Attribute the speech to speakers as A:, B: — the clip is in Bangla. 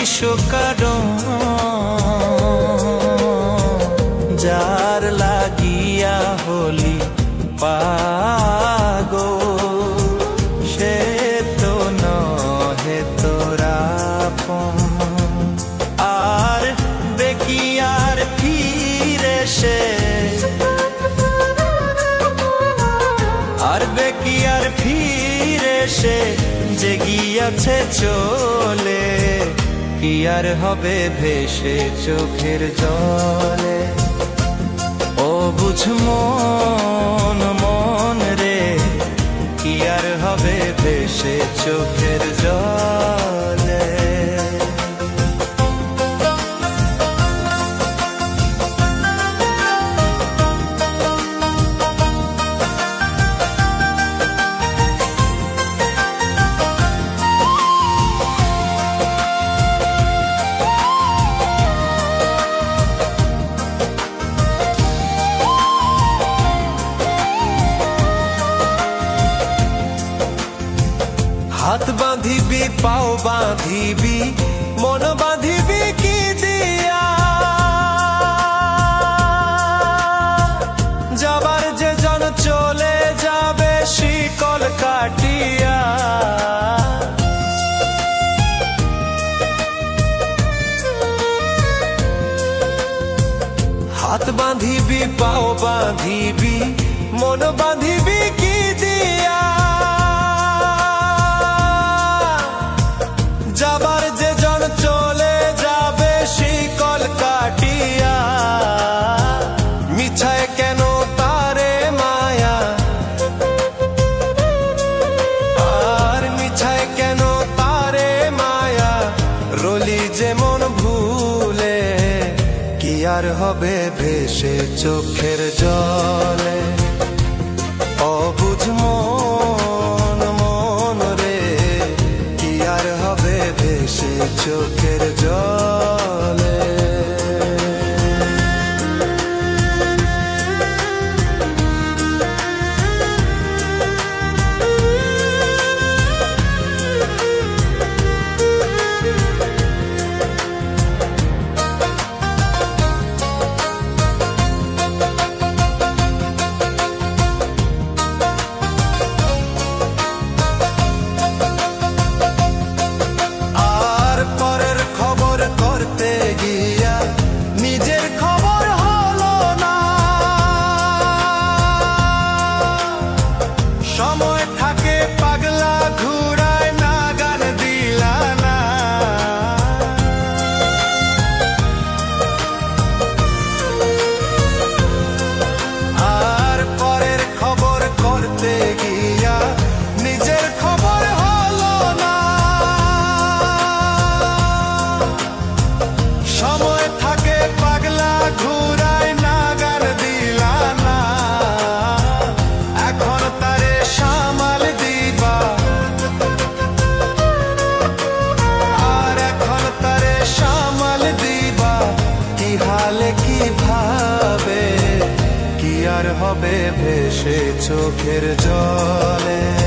A: কিসো কারণ যার লাগিয়া হলি পাগল সে তো নহে তোরা আর দেখি আর ফিরে সে আর বেকি আর ফিরে সে যে গিয়াছে চলে কি আর হবে ভেসে চোখের জলে ও বুঝ মন মন রে কি আর হবে ভেসে চোখের জলে হাত বাঁধিবি পাও বাঁধিবি মন বাঁধিবি কি দিয়া যাবার যে জন চলে যাবে শিকল কাটিয়া হাত বাঁধিবি পাও বাঁধিবি মন বাঁধিবি কি দিয়া যাবার যে জন চলে যাবে শিকল কাটিয়া মিছায় কেন তারে মায়া আর মিছায় কেন তারে মায়া রলি যেমন ভুলে কি আর হবে ভেসে চোখের জলে অবুঝ মন মন রে কি আর হবে ভেসে চোখের জলে হবে ভেসে চোখের জলে।